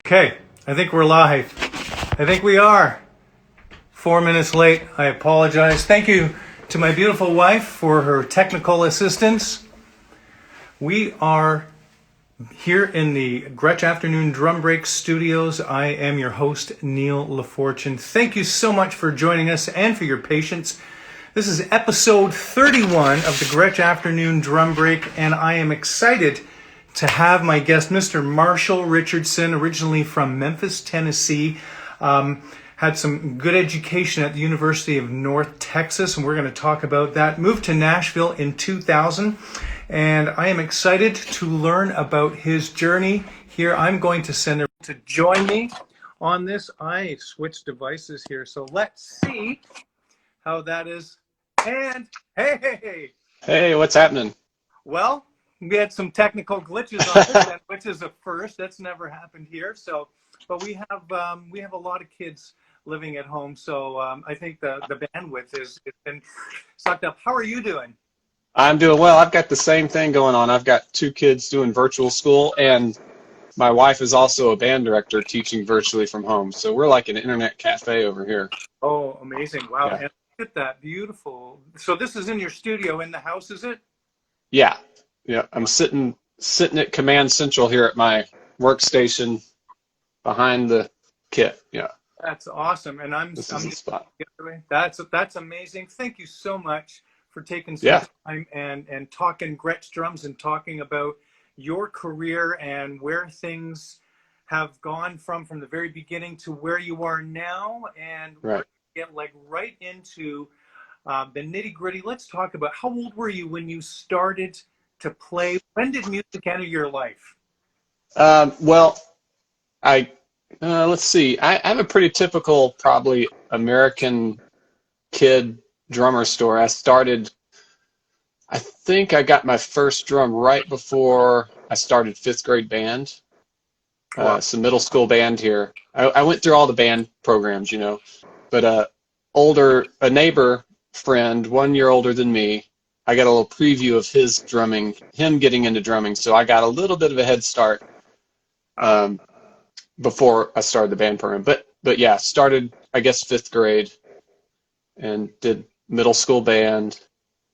Okay, I think we're live. I think we are. 4 minutes late. I apologize. Thank you to my beautiful wife for her technical assistance. We are here in the Gretsch Afternoon Drum Break Studios. I am your host, Neil LaFortune. Thank you so much for joining us and for your patience. This is episode 31 of the Gretsch Afternoon Drum Break, and I am excited to have my guest, Mr. Marshall Richardson, originally from Memphis, Tennessee. Had some good education at the University of North Texas, and we're going to talk about that. Moved to Nashville in 2000, and I am excited to learn about his journey here. I'm going to send her to join me on this. I switched devices here, so let's see how that is. And hey! Hey, what's happening? Well, we had some technical glitches on this end, which is a first. That's never happened here. So, but we have a lot of kids living at home, so I think the bandwidth has been sucked up. How are you doing? I'm doing well. I've got the same thing going on. I've got 2 kids doing virtual school, and my wife is also a band director teaching virtually from home. So we're like an internet cafe over here. Oh, amazing. Wow. Yeah. And look at that. Beautiful. So this is in your studio in the house, is it? Yeah. I'm sitting at Command Central here at my workstation behind the kit. Yeah. That's awesome. And This is the spot. That's amazing. Thank you so much for taking some time and talking Gretsch drums and talking about your career and where things have gone from the very beginning to where you are now, and we're gonna get right into the nitty-gritty. Let's talk about, how old were you when you started to play? When did music enter your life? Well, let's see. I have a pretty typical, probably American kid drummer story. I think I got my first drum right before I started 5th grade band. It's a middle school band here. I went through all the band programs, but a neighbor friend, 1 year older than me, I got a little preview of him getting into drumming. So I got a little bit of a head start before I started the band program. But yeah, started, I guess, 5th grade and did middle school band,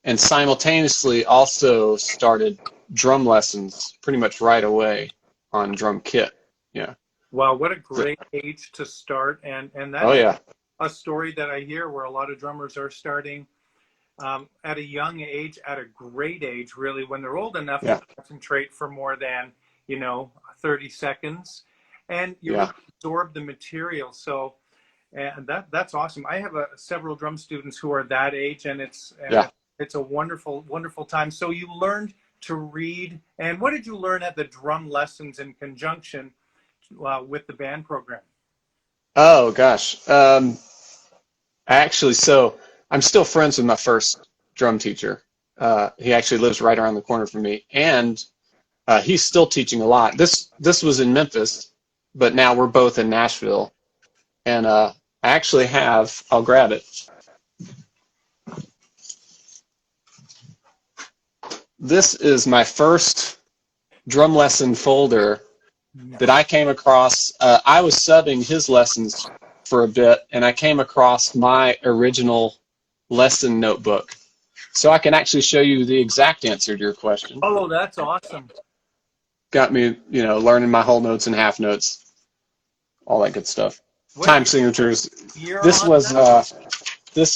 and simultaneously also started drum lessons pretty much right away on drum kit. Yeah. Wow, what a great age to start. And that's a story that I hear where a lot of drummers are starting at a young age, at a great age, really, when they're old enough to concentrate for more than 30 seconds, and you absorb the material. So, and that's awesome. I have several drum students who are that age, and it's a wonderful, wonderful time. So you learned to read, and what did you learn at the drum lessons in conjunction with the band program? Oh gosh, so I'm still friends with my first drum teacher. He actually lives right around the corner from me, and he's still teaching a lot. This was in Memphis, but now we're both in Nashville, and I actually I'll grab it. This is my first drum lesson folder that I came across. I was subbing his lessons for a bit, and I came across my original lesson notebook. So I can actually show you the exact answer to your question. Oh, that's awesome. Got me, learning my whole notes and half notes, all that good stuff. Time signatures. This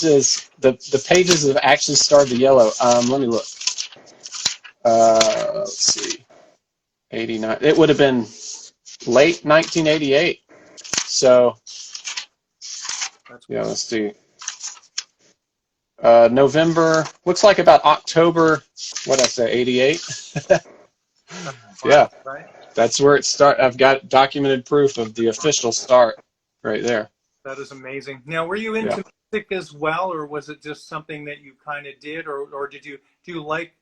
is the pages have actually started to yellow. Let me look. Let's see. 89. It would have been late 1988. So, let's see. November, looks like about October, what did I say, 88? Yeah, that's where it started. I've got documented proof of the official start right there. That is amazing. Now, were you into music as well, or was it just something that you kind of did, or do you like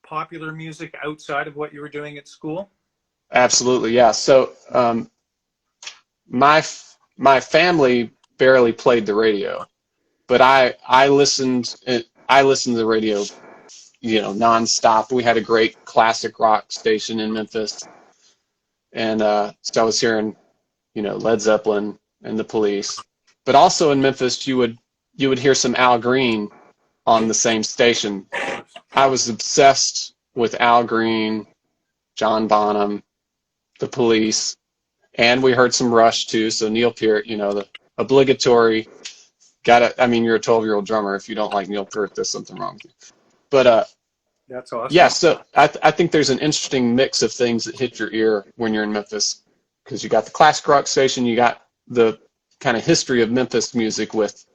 popular music outside of what you were doing at school? Absolutely, yeah. So my family barely played the radio, but I listened to the radio, nonstop. We had a great classic rock station in Memphis, and so I was hearing Led Zeppelin and the Police. But also in Memphis, you would hear some Al Green on the same station. I was obsessed with Al Green, John Bonham, the Police, and we heard some Rush too. So Neil Peart, the obligatory. You're a 12-year-old drummer. If you don't like Neil Peart, there's something wrong with you. But That's awesome. yeah. So I think there's an interesting mix of things that hit your ear when you're in Memphis, because you got the classic rock station, you got the kind of history of Memphis music with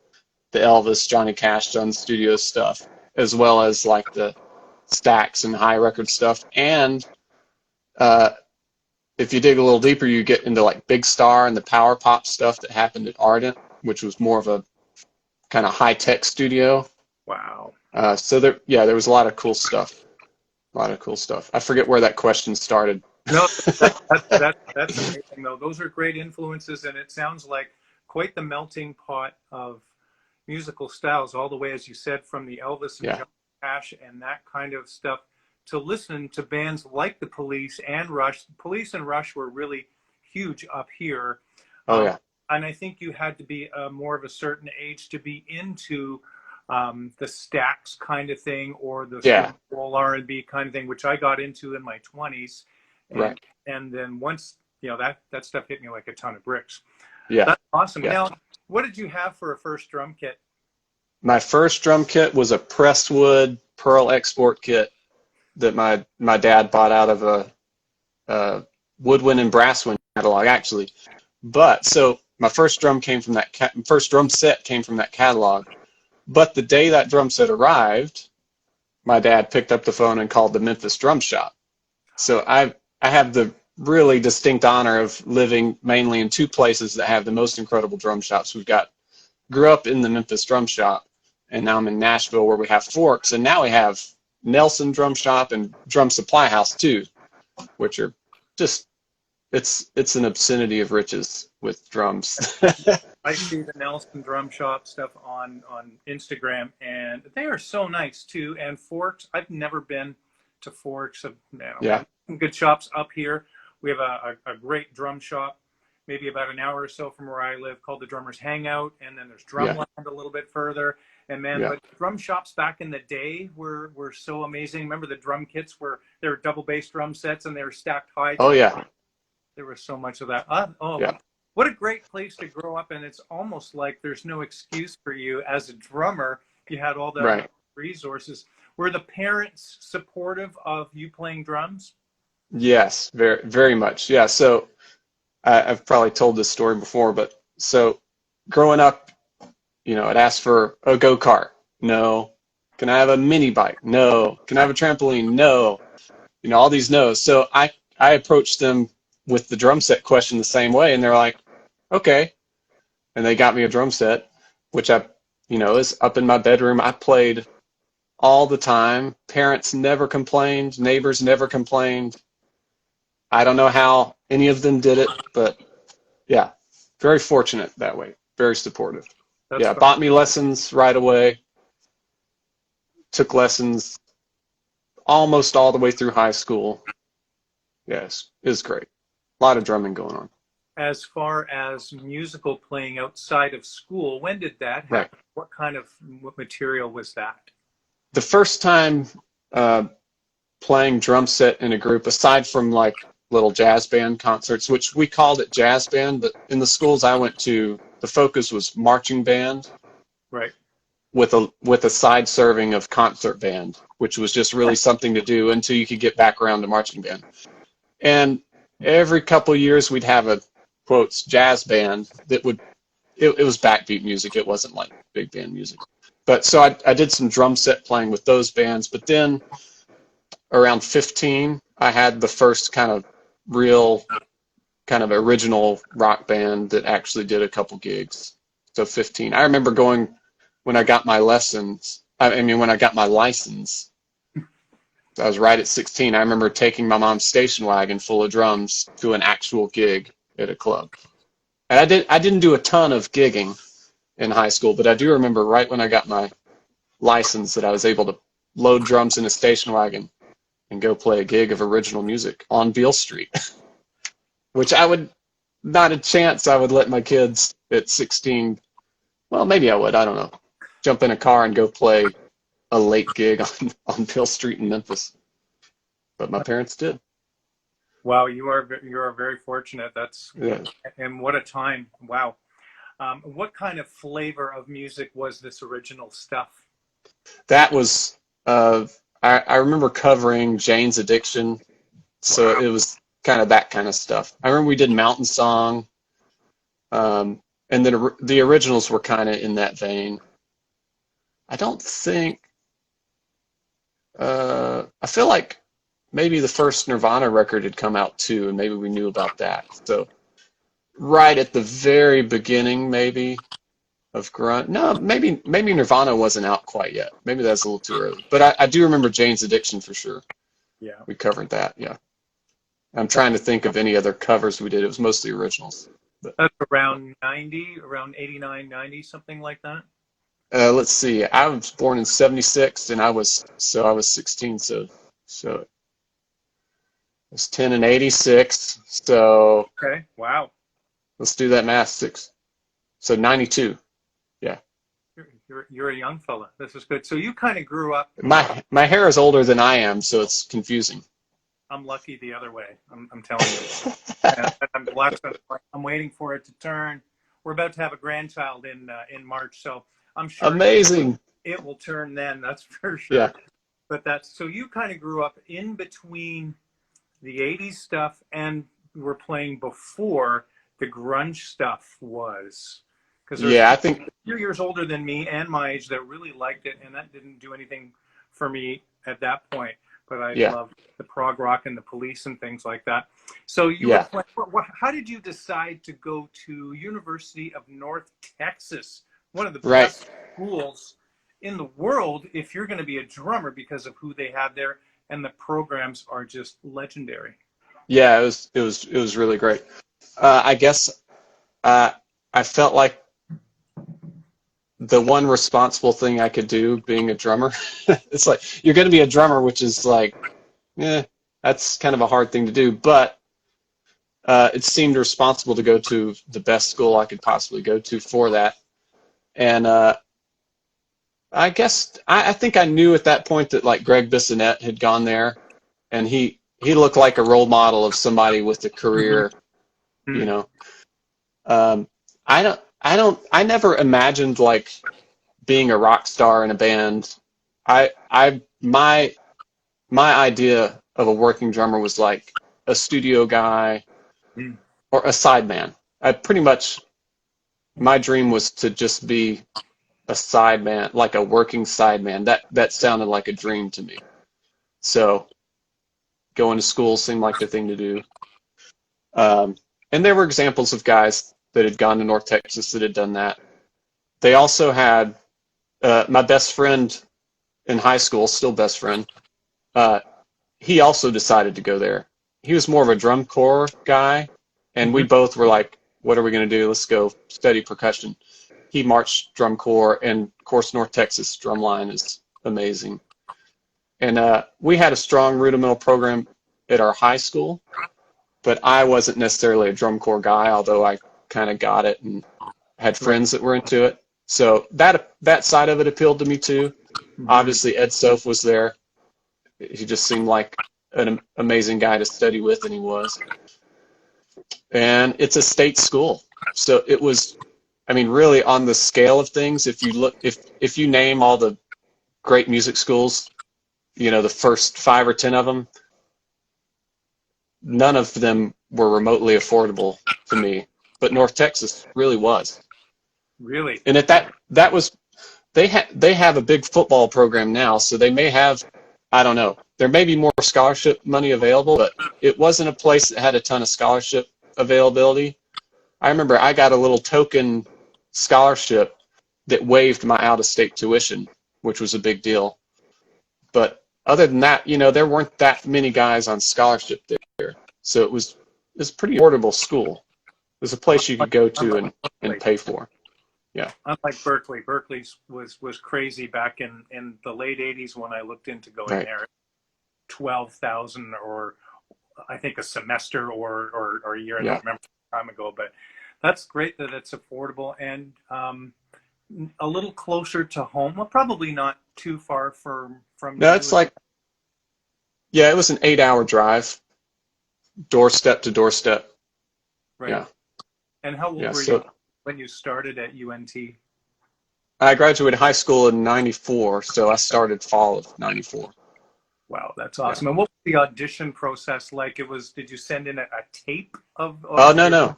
the Elvis, Johnny Cash done studio stuff, as well as like the Stax and high record stuff. And if you dig a little deeper, you get into like Big Star and the power pop stuff that happened at Ardent, which was more of a kind of high tech studio. Wow. So there was a lot of cool stuff. I forget where that question started. No, that's amazing though. Those are great influences, and it sounds like quite the melting pot of musical styles, all the way, as you said, from the Elvis and Johnny Cash and that kind of stuff, to listen to bands like the Police and Rush. Police and Rush were really huge up here. Oh yeah. And I think you had to be more of a certain age to be into the Stax kind of thing, or the soul R&B kind of thing, which I got into in my 20s. Right. And then once, that stuff hit me like a ton of bricks. Yeah. That's awesome. Yeah. Now, what did you have for a first drum kit? My first drum kit was a Presswood Pearl Export kit that my dad bought out of a woodwind and brasswind catalog, actually. But so my first drum came from first drum set came from that catalog. But the day that drum set arrived, my dad picked up the phone and called the Memphis Drum Shop. So I have the really distinct honor of living mainly in two places that have the most incredible drum shops. Grew up in the Memphis Drum Shop, and now I'm in Nashville where we have Forks, and now we have Nelson Drum Shop and Drum Supply House too, which are just, it's an obscenity of riches with drums. I see the Nelson Drum Shop stuff on Instagram, and they are so nice too. And Forks, I've never been to Forks. Some good shops up here. We have a great drum shop, maybe about an hour or so from where I live, called the Drummers Hangout, and then there's Drumland a little bit further. And but drum shops back in the day were so amazing. Remember the drum kits where they were double bass drum sets and they were stacked high? Oh yeah. There was so much of that. What a great place to grow up, and it's almost like there's no excuse for you as a drummer. You had all the resources. Were the parents supportive of you playing drums? Yes, very, very much. Yeah. So I've probably told this story before, but so growing up, I'd ask for a go-kart. No. Can I have a mini bike? No. Can I have a trampoline? No. All these no's. So I approached them with the drum set question the same way, and they're like, okay. And they got me a drum set, which is up in my bedroom. I played all the time. Parents never complained. Neighbors never complained. I don't know how any of them did it, but yeah, very fortunate that way. Very supportive. That's fun. Bought me lessons right away. Took lessons almost all the way through high school. Yes, it was great. A lot of drumming going on. As far as musical playing outside of school, when did that happen? Right. What kind of material was that? The first time playing drum set in a group, aside from like little jazz band concerts, which we called it jazz band, but in the schools I went to, the focus was marching band. Right. With a side serving of concert band, which was just really something to do until you could get back around to marching band. And every couple of years we'd have a quotes jazz band that it was backbeat music. It wasn't like big band music. But so I did some drum set playing with those bands, but then around 15, I had the first kind of real kind of original rock band that actually did a couple gigs. So 15. I remember going when I got my lessons, when I got my license, I was right at 16. I remember taking my mom's station wagon full of drums to an actual gig at a club. And I didn't do a ton of gigging in high school, but I do remember right when I got my license that I was able to load drums in a station wagon and go play a gig of original music on Beale Street, which I would not a chance I would let my kids at 16. Well, maybe I would. I don't know. Jump in a car and go play a late gig on Bill Street in Memphis. But my parents did. Wow, you are very fortunate. Yeah. And what a time. Wow. What kind of flavor of music was this original stuff? That was, I remember covering Jane's Addiction. So Wow. it was kind of that kind of stuff. I remember we did Mountain Song. And then the originals were kind of in that vein. I don't think, I feel like maybe the first Nirvana record had come out too, and maybe we knew about that. So right at the very beginning, maybe, of grunge. No, maybe Nirvana wasn't out quite yet. Maybe that's a little too early. But I do remember Jane's Addiction for sure. Yeah. We covered that, yeah. I'm trying to think of any other covers we did. It was mostly originals. But That's around 90, around 89, 90, something like that. let's see. I was born in '76, and I was 16. So it was 10 and 86. So Okay. Wow. let's do that math. So 92. Yeah. You're a young fella. This is good. So you kind of grew up. My hair is older than I am, so it's confusing. I'm lucky the other way. I'm telling you. And I'm blessed. I'm waiting for it to turn. We're about to have a grandchild in March, so I'm sure Amazing. it will turn then. That's for sure. Yeah. But so you kind of grew up in between the '80s stuff and were playing before the grunge stuff was. Because there's Yeah, I think. a few years older than me and my age that really liked it, and that didn't do anything for me at that point. But I Yeah. loved the prog rock and the Police and things like that. So you Yeah. were playing. How did you decide to go to University of North Texas, one of the Right. best schools in the world, if you're going to be a drummer because of who they have there, and the programs are just legendary. Yeah, it was really great. I guess I felt like the one responsible thing I could do being a drummer. It's like you're going to be a drummer, which is like, that's kind of a hard thing to do. But it seemed responsible to go to the best school I could possibly go to for that. And I guess I think I knew at that point that like Greg Bissonette had gone there, and he looked like a role model of somebody with a career, you know. I never imagined like being a rock star in a band. My idea of a working drummer was like a studio guy or a sideman. My dream was to just be a sideman, like a working sideman. That sounded like a dream to me. So going to school seemed like the thing to do. And there were examples of guys that had gone to North Texas that had done that. They also had my best friend in high school, still best friend. He also decided to go there. He was more of a drum corps guy, and we both were like, "What are we going to do? Let's go study percussion." He marched drum corps, and of course, North Texas drumline is amazing. And we had a strong rudimental program at our high school, but I wasn't necessarily a drum corps guy, although I kind of got it and had friends that were into it. So that side of it appealed to me too. Obviously, Ed Soph was there. He just seemed like an amazing guy to study with, and he was. And it's a state school, so it was. I mean, really, on the scale of things, if you name all the great music schools, the first 5 or 10 of them, none of them were remotely affordable to me. But North Texas really was. Really? And that was, they have a big football program now, so they may have, I don't know, there may be more scholarship money available, but it wasn't a place that had a ton of scholarship availability. I remember I got a little token scholarship that waived my out-of-state tuition, which was a big deal. But other than that, there weren't that many guys on scholarship there. So it was a pretty affordable school. It was a place you could go to and pay for. Yeah. Unlike Berkeley. Berkeley was crazy back in the late '80s when I looked into going Right. there. 12,000 or I think a semester or a year. I Yeah. don't remember time ago, but that's great that it's affordable and a little closer to home. Well, probably not too far from No, you. it's like, yeah, it was an 8-hour drive, doorstep to doorstep. Right. Yeah. And how old Yeah. were So you when you started at UNT? I graduated high school in 94, so I started fall of 94. Wow, that's Yeah. awesome. And what was the audition process like? Did you send in a tape Oh, of no, your? no.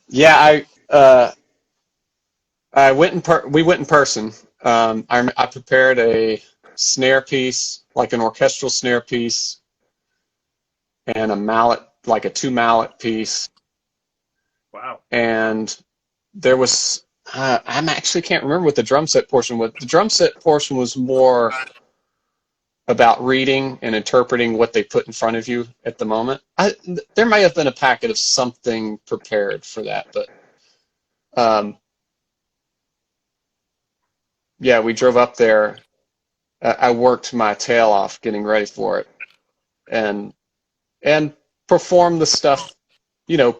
Yeah, we went in person. I prepared a snare piece, like an orchestral snare piece, and a mallet, like a 2 mallet piece. Wow. And there was, I actually can't remember what the drum set portion was. The drum set portion was more about reading and interpreting what they put in front of you at the moment. There may have been a packet of something prepared for that, but yeah, we drove up there. I worked my tail off getting ready for it, and performed the stuff,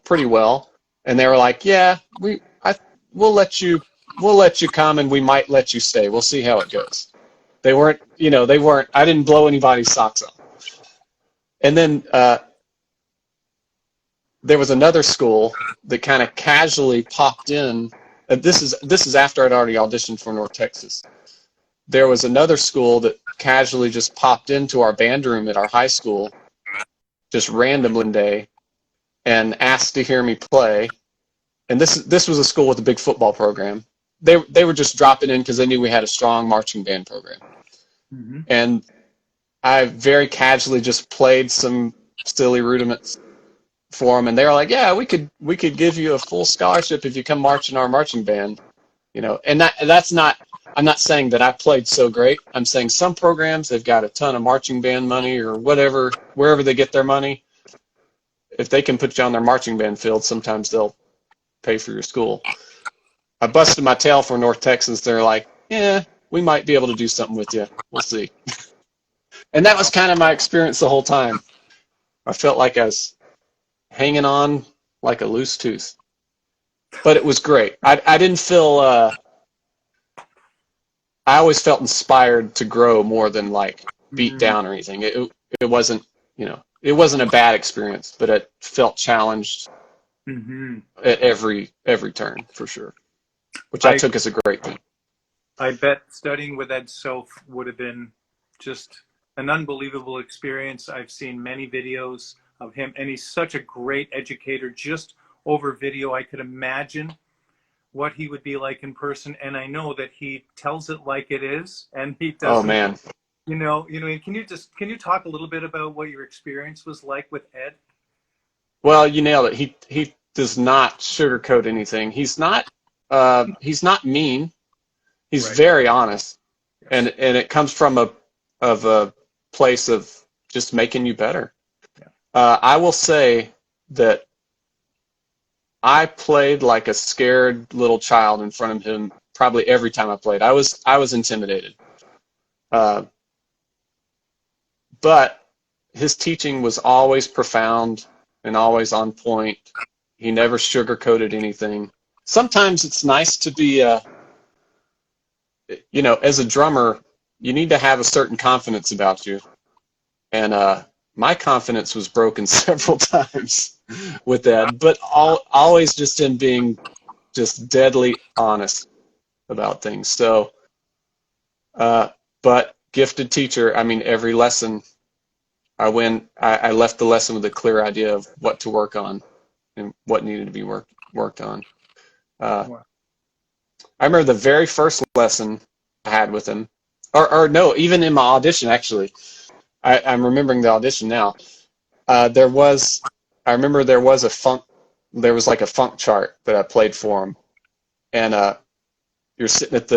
pretty well. And they were like, "Yeah, we'll let you come, and we might let you stay. We'll see how it goes." They weren't. I didn't blow anybody's socks off. And then there was another school that kind of casually popped in. This is after I'd already auditioned for North Texas. There was another school that casually just popped into our band room at our high school, just randomly one day, and asked to hear me play. And this was a school with a big football program. They were just dropping in because they knew we had a strong marching band program. Mm-hmm. And I very casually just played some silly rudiments for them, and they were like, "Yeah, we could give you a full scholarship if you come march in our marching band." And that's not. I'm not saying that I played so great. I'm saying some programs, they've got a ton of marching band money or whatever, wherever they get their money. If they can put you on their marching band field, sometimes they'll pay for your school. I busted my tail for North Texans. They're like, "Yeah, we might be able to do something with you. We'll see." And that was kind of my experience the whole time. I felt like I was hanging on like a loose tooth. But it was great. I didn't feel, I always felt inspired to grow more than like beat down or anything. It wasn't, it wasn't a bad experience, but it felt challenged Mm-hmm. at every turn for sure, which I took as a great thing. I bet studying with Ed Soph would have been just an unbelievable experience. I've seen many videos of him, and he's such a great educator just over video. I could imagine what he would be like in person, and I know that he tells it like it is, and he doesn't. Oh man. Can you talk a little bit about what your experience was like with Ed? Well, you nailed it. He does not sugarcoat anything. He's not mean. He's Right. very honest, Yes. and it comes from a place of just making you better. Yeah. I will say that I played like a scared little child in front of him probably every time I played. I was intimidated, but his teaching was always profound and always on point. He never sugarcoated anything. Sometimes it's nice to be as a drummer, you need to have a certain confidence about you. And my confidence was broken several times with that, but always just in being just deadly honest about things. So, but gifted teacher, I mean, every lesson I left the lesson with a clear idea of what to work on and what needed to be worked on. Wow. I remember the very first lesson I had with him, or no, even in my audition, actually. I'm remembering the audition now. I remember there was like a funk chart that I played for him. And you're sitting at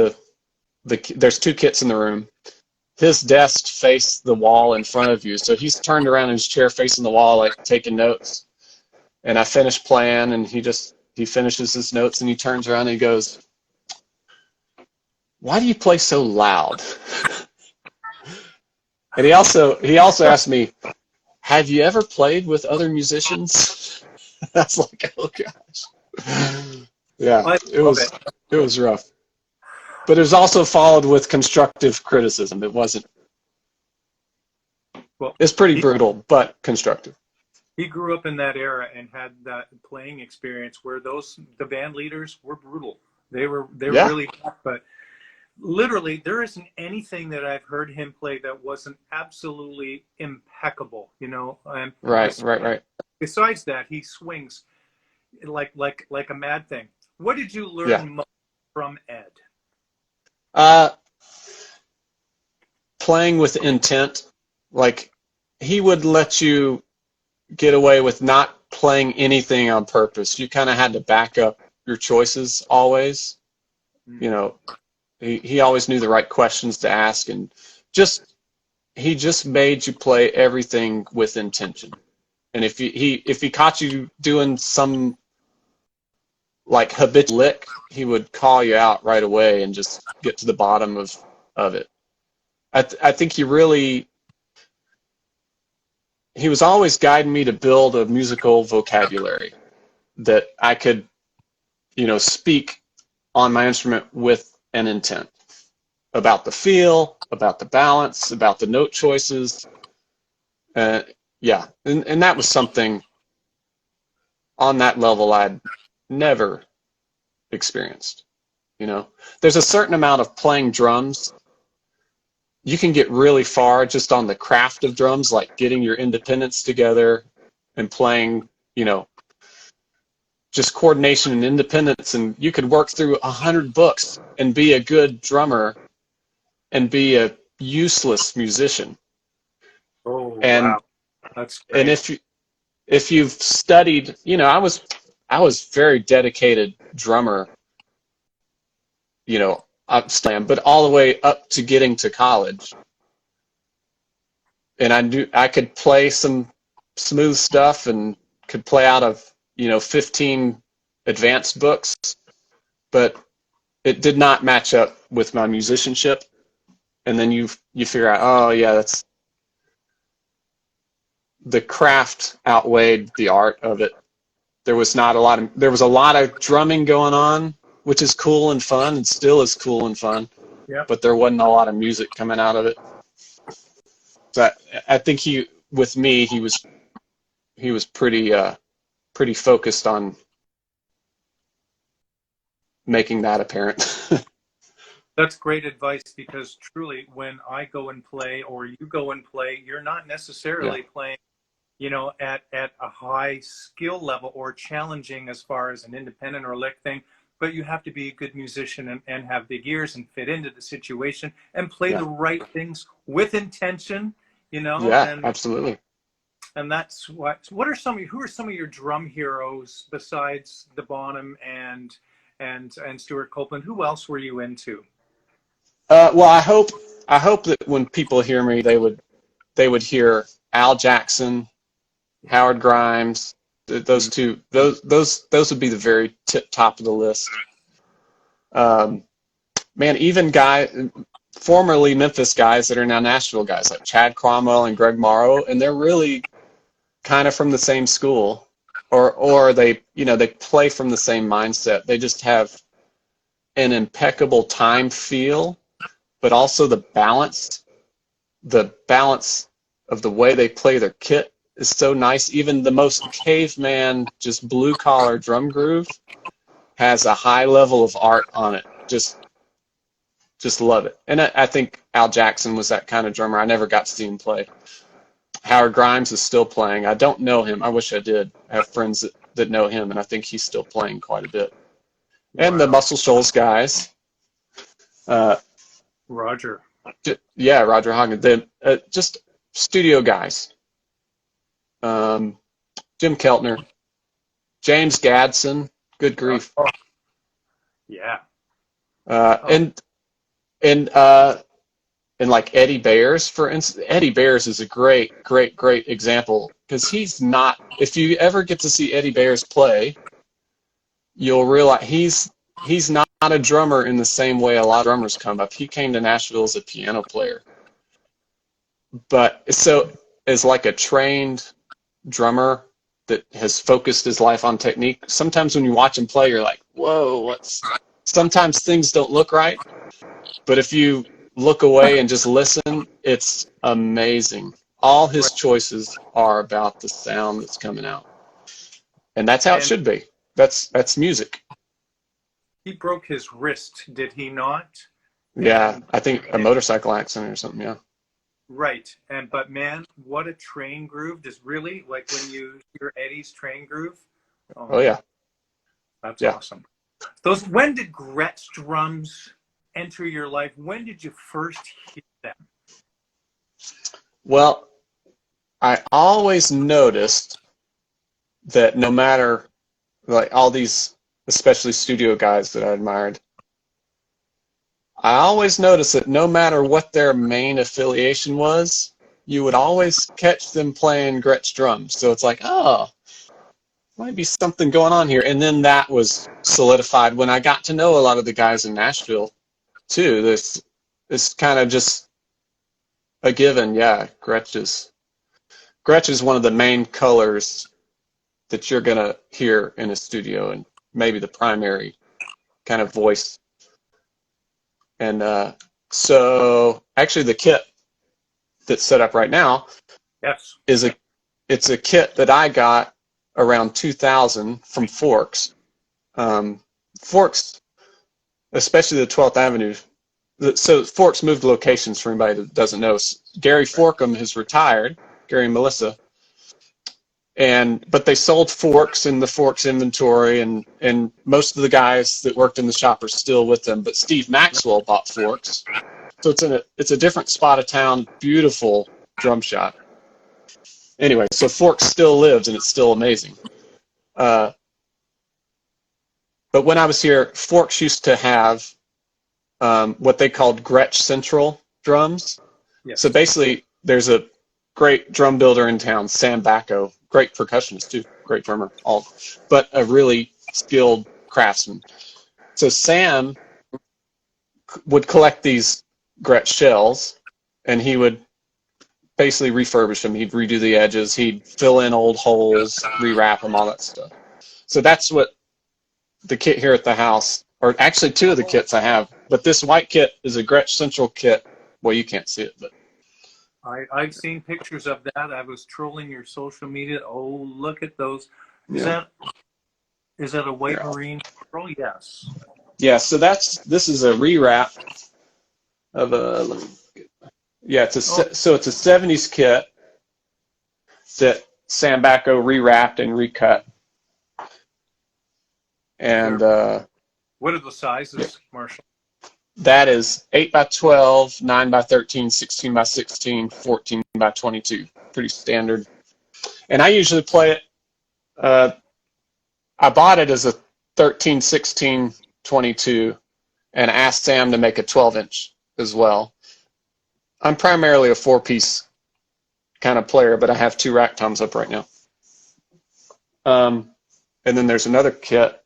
there's two kits in the room. His desk faced the wall in front of you. So he's turned around in his chair facing the wall, like taking notes. And I finished playing, and he finishes his notes, and he turns around and he goes, "Why do you play so loud?" And he also asked me, "Have you ever played with other musicians?" That's like, oh gosh. Yeah, I love it. it was rough. But it was also followed with constructive criticism. It wasn't, Well, it's pretty he, brutal, but constructive. he grew up in that era and had that playing experience where the band leaders were brutal. They were Yeah, really tough, but literally there isn't anything that I've heard him play that wasn't absolutely impeccable, and right, right, right. besides that, he swings like a mad thing. What did you Yeah. learn most from Ed? Uh, Playing with intent. Like, he would let you get away with not playing anything on purpose. You kind of had to back up your choices always. You know, he always knew the right questions to ask, and he just made you play everything with intention. And if he caught you doing some like habitual lick, he would call you out right away and just get to the bottom of it. I think he was always guiding me to build a musical vocabulary that I could, speak on my instrument with an intent about the feel, about the balance, about the note choices. Yeah, and that was something on that level I'd never experienced. There's a certain amount of playing drums. You can get really far just on the craft of drums, like getting your independents together and playing, just coordination and independence. And you could work through 100 books and be a good drummer and be a useless musician. Oh, And wow. That's and great. if you've studied, I was very dedicated drummer, but all the way up to getting to college. And I could play some smooth stuff and could play out of 15 advanced books, but it did not match up with my musicianship. And then you figure out, oh yeah, that's the craft outweighed the art of it. There was a lot of drumming going on, which is cool and fun, and still is cool and fun, Yeah. but there wasn't a lot of music coming out of it. So I think with me, he was pretty focused on making that apparent. That's great advice because truly, when I go and play or you go and play, you're not Yeah, necessarily playing, at a high skill level or challenging as far as an independent or lick thing, but you have to be a good musician and have big ears and fit into the situation and play yeah, the right things with intention, yeah, and absolutely. that's who are some of your drum heroes besides the Bonham and Stuart Copeland? Who else were you into? Well, I hope that when people hear me, they would hear Al Jackson, Howard Grimes. Those two, those would be the very top of the list. Um, Man, even formerly Memphis guys that are now Nashville guys, like Chad Cromwell and Greg Morrow, and they're really kind of from the same school, or they play from the same mindset. They just have an impeccable time feel, but also the balance of the way they play their kit is so nice. Even the most caveman, just blue collar drum groove has a high level of art on it. Just love it. And I think Al Jackson was that kind of drummer. I never got to see him play. Howard Grimes is still playing. I don't know him. I wish I did. I have friends that know him, and I think he's still playing quite a bit. And the Wow. Muscle Shoals guys. Roger. Yeah, Roger Hagen. Just studio guys. Jim Keltner. James Gadsden. Good grief. Oh, yeah. Uh, Oh, and and like Eddie Bayers, for instance. Eddie Bayers is a great example because he's not. If you ever get to see Eddie Bayers play, you'll realize he's not a drummer in the same way a lot of drummers come up. He came to Nashville as a piano player, but so as like a trained drummer, that has focused his life on technique. Sometimes when you watch him play, you're like, whoa, sometimes things don't look right. But if you look away and just listen, it's amazing. All his choices are about the sound that's coming out. And that's how it And should be. That's music. he broke his wrist, did he not? Yeah, And I think a motorcycle accident or something, yeah. right. But man, what a train groove. Just really like when you hear Eddie's train groove. Oh, yeah. That's Yeah. awesome. When did Gretsch drums enter your life? When did you first hear them? Well, I always noticed that no matter, like all these, especially studio guys that I admired, I always noticed that no matter what their main affiliation was, you would always catch them playing Gretsch drums. So it's like, oh, might be something going on here. And then that was solidified when I got to know a lot of the guys in Nashville too. This kind of just a given. Yeah, Gretsch is one of the main colors that you're going to hear in a studio, and maybe the primary kind of voice. And so actually the kit that's set up right now Yes. it's a kit that I got around 2000 from Forks. Forks, especially the 12th Avenue. So Forks moved locations for anybody that doesn't know. Gary Forkham has retired, Gary and Melissa. But they sold Forks in the Forks inventory, and most of the guys that worked in the shop are still with them. But Steve Maxwell bought Forks, so it's a different spot of town. Beautiful drum shop. Anyway, so Forks still lives, and it's still amazing. But when I was here, Forks used to have what they called Gretsch Central drums. Yes. So basically, there's a great drum builder in town, Sam Bacco, great percussionist too, great drummer, but a really skilled craftsman. So Sam would collect these Gretsch shells, and he would basically refurbish them. He'd redo the edges, he'd fill in old holes, rewrap them, all that stuff. So that's what the kit here at the house, or actually two of the kits I have, but this white kit is a Gretsch Central kit. Well, you can't see it, but I've seen pictures of that. I was trolling your social media. Oh, look at those. yeah. Is that a white marine pearl? Yes. Yeah, so this is a rewrap of it's a 70s kit that Sam Bacco rewrapped and recut. And what are the sizes, Marshall? that is 8x12, 9x13, 16x16, 14x22. Pretty standard. And I usually play it, I bought it as a 13, 16, 22, and asked Sam to make a 12-inch as well. I'm primarily a 4-piece kind of player, but I have 2 rack toms up right now. And then there's another kit,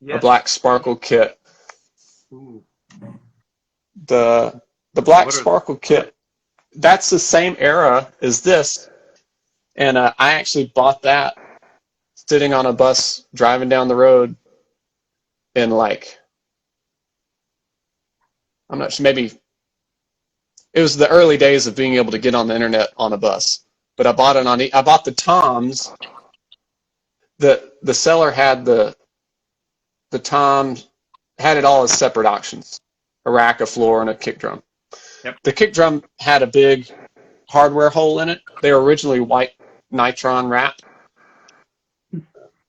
a black sparkle kit. Ooh. The black sparkle kit, that's the same era as this, and I actually bought that sitting on a bus driving down the road in I'm not sure, maybe it was the early days of being able to get on the internet on a bus. But I bought it I bought the toms. The seller had the toms, had it all as separate auctions. A rack, a floor, and a kick drum. Yep. The kick drum had a big hardware hole in it. They were originally white nitron wrap.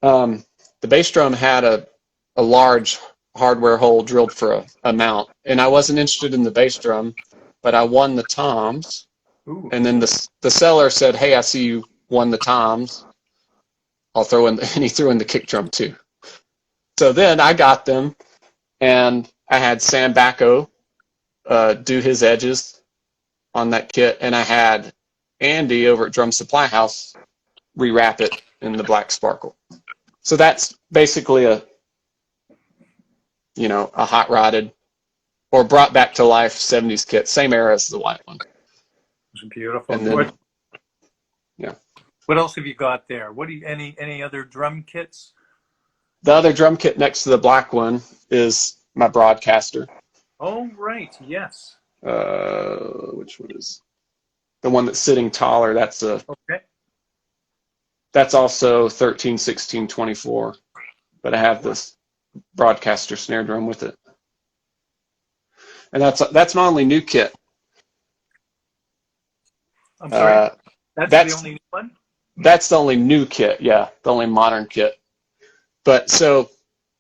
The bass drum had a large hardware hole drilled for a mount, and I wasn't interested in the bass drum, but I won the toms. Ooh. And then the seller said, "Hey, I see you won the toms. I'll throw in," and he threw in the kick drum too. So then I got them, and I had Sam Bacco do his edges on that kit, and I had Andy over at Drum Supply House rewrap it in the black sparkle. So that's basically a hot rodded or brought back to life 70s kit, same era as the white one. It's beautiful. And then, yeah. What else have you got there? What do you, any other drum kits? The other drum kit next to the black one is my broadcaster. Oh, right. Yes. Which one is the one that's sitting taller? Okay. That's also 13, 16, 24. But I have this broadcaster snare drum with it. And that's my only new kit. I'm sorry. That's the only new one? That's the only new kit, yeah, the only modern kit. But so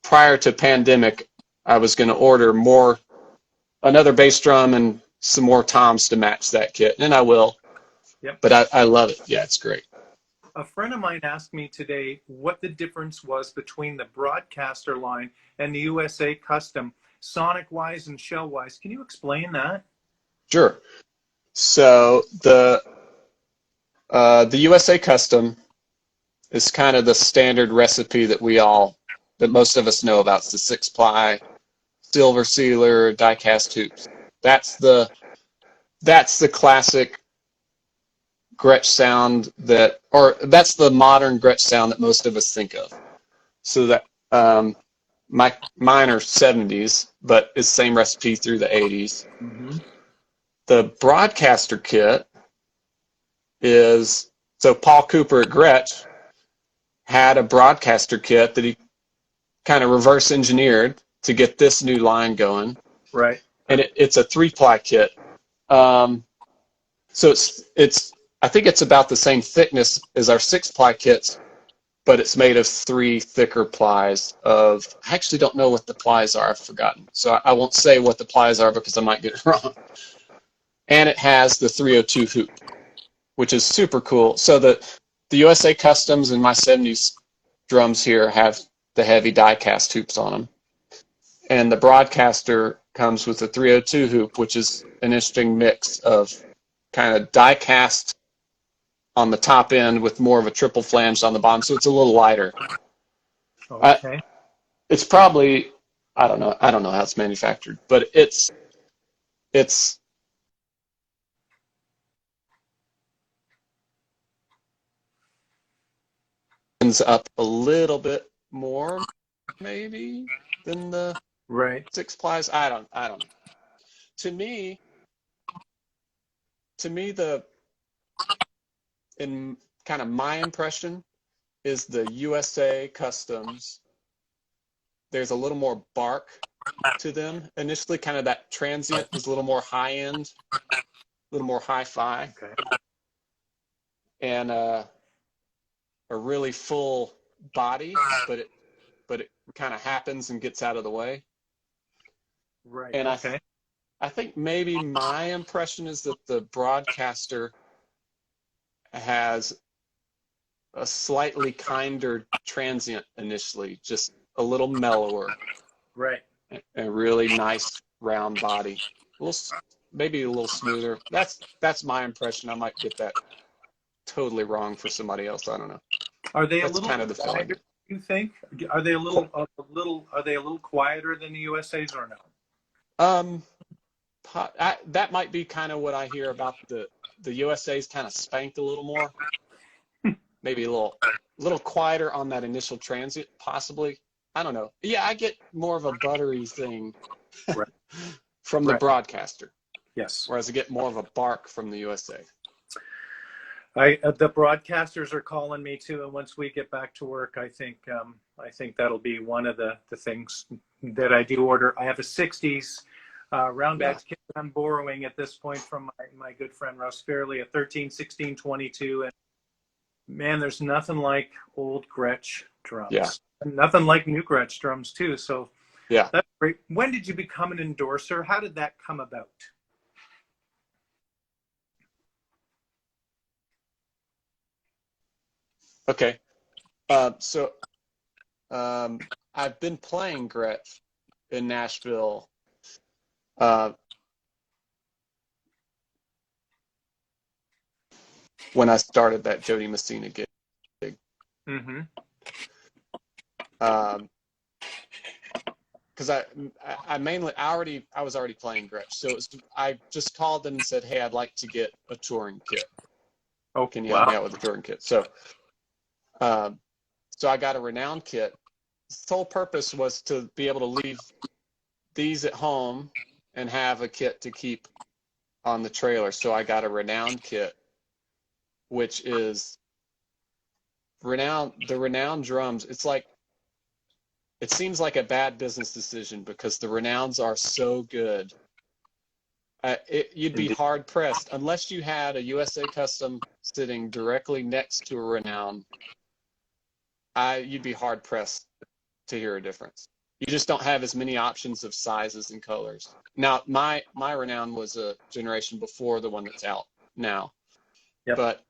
prior to pandemic, I was going to order another bass drum and some more toms to match that kit, and I will. Yep. But I love it. Yeah, it's great. A friend of mine asked me today what the difference was between the broadcaster line and the USA Custom, sonic-wise and shell-wise. Can you explain that? Sure. So the USA Custom is kind of the standard recipe that most of us know about. It's the 6-ply, silver sealer, die-cast hoops. That's the classic Gretsch sound that's the modern Gretsch sound that most of us think of. So that mine are 70s, but it's the same recipe through the 80s. Mm-hmm. The broadcaster kit so Paul Cooper at Gretsch had a broadcaster kit that he kind of reverse engineered to get this new line going. Right. And it's a 3-ply kit. So I think it's about the same thickness as our 6-ply kits, but it's made of 3 thicker plies I actually don't know what the plies are. I've forgotten. So I won't say what the plies are because I might get it wrong. And it has the 302 hoop, which is super cool. So the USA Customs and my 70s drums here have the heavy die-cast hoops on them. And the broadcaster comes with a 302 hoop, which is an interesting mix of kind of die-cast on the top end with more of a triple flange on the bottom, so it's a little lighter. Okay. It's probably, I don't know how it's manufactured, but it's ends up a little bit more maybe than the Right. 6-plies. I don't know. To me in kind of my impression is the USA Customs. There's a little more bark to them. Initially, kind of that transient is a little more high end, a little more hi-fi, Okay. and a really full body, but it kind of happens and gets out of the way. Right. And Okay. I think maybe my impression is that the broadcaster has a slightly kinder transient initially, just a little mellower. Right. A really nice round body, maybe a little smoother. That's my impression. I might get that totally wrong for somebody else. I don't know. Are they That's a little kind of the feeling. quieter, you think? Are they a little are they a little quieter than the USA's or no? That might be kind of what I hear about the USA's kind of spanked a little more, maybe a little quieter on that initial transit, possibly. I don't know. Yeah, I get more of a buttery thing Right. from the broadcaster. Yes. Whereas I get more of a bark from the USA. The broadcasters are calling me too, and once we get back to work, I think that'll be one of the things that I do order. I have a 60s round badge kit that I'm borrowing at this point from my good friend Russ Fairley, a 13, 16, 22, and man, there's nothing like old Gretsch drums. Yeah. And nothing like new Gretsch drums too. So yeah, that's great. When did you become an endorser? How did that come about? Okay. So I've been playing Gretsch in Nashville when I started that Jo Dee Messina gig. Mm-hmm. Because I was already playing Gretsch, so I just called them and said, hey, I'd like to get a touring kit. Oh, Can you help wow. me out with the Jordan kit? Um, so I got a Renown kit. The sole purpose was to be able to leave these at home and have a kit to keep on the trailer. So I got a Renown kit, which is the Renown drums. It seems like a bad business decision because the Renowns are so good. You'd be Indeed. hard pressed unless you had a USA Custom sitting directly next to a Renown. You'd be hard pressed to hear a difference. You just don't have as many options of sizes and colors. Now, my Renown was a generation before the one that's out now, Yep. but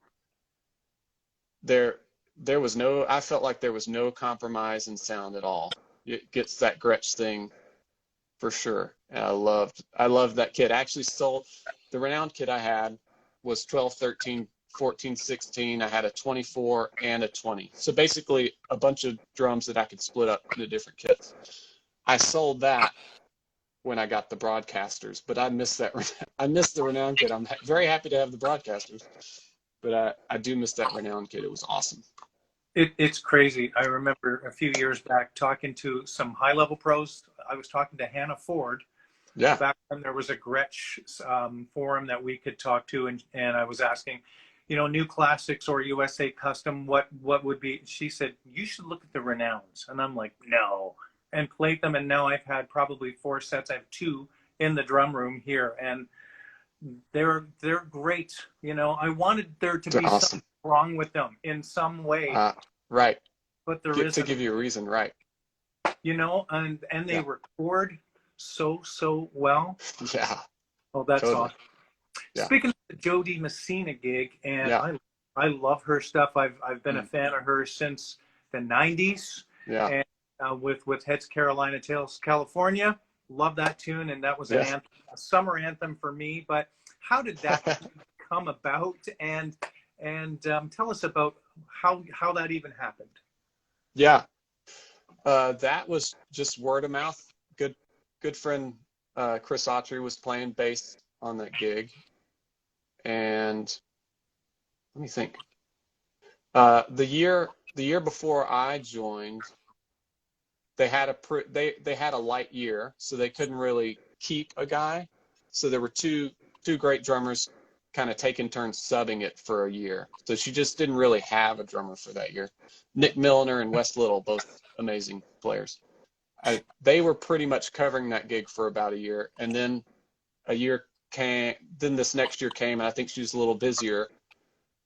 there was no. I felt like there was no compromise in sound at all. It gets that Gretsch thing for sure. And I loved that kit. I actually sold the Renown kit I had was 12, 13, 14, 16. I had a 24 and a 20. So basically a bunch of drums that I could split up into different kits. I sold that when I got the Broadcasters, but I missed that. I missed the Renown kit. I'm very happy to have the Broadcasters, but I do miss that Renown kit. It was awesome. It's crazy. I remember a few years back talking to some high-level pros. I was talking to Hannah Ford Yeah. back when there was a Gretsch forum that we could talk to, and I was asking, new classics or USA Custom, what would be? She said you should look at the Renowns, and I'm like, no, and played them, and now I've had probably 4 sets. I have 2 in the drum room here, and they're great. I wanted there to They're be something awesome. wrong with them in some way, Right. but there To isn't. give you a reason, right. And they Yeah. record so well. Yeah. Oh, that's Totally. awesome. Yeah. Speaking of the Jo Dee Messina gig, and Yeah. I love her stuff. I've been a Mm. fan of hers since the '90s, Yeah. and with Heads Carolina Tales California, love that tune, and that was an Yeah. anthem, a summer anthem for me. But how did that come about? And tell us about how that even happened. Yeah. That was just word of mouth. Good friend Chris Autry was playing bass on that gig, and let me think. The year before I joined, they had they had a light year, so they couldn't really keep a guy. So there were two great drummers kind of taking turns subbing it for a year. So she just didn't really have a drummer for that year. Nick Milner and Wes Little, both amazing players. They were pretty much covering that gig for about a year, and then a year came. Then this next year came, and I think she was a little busier.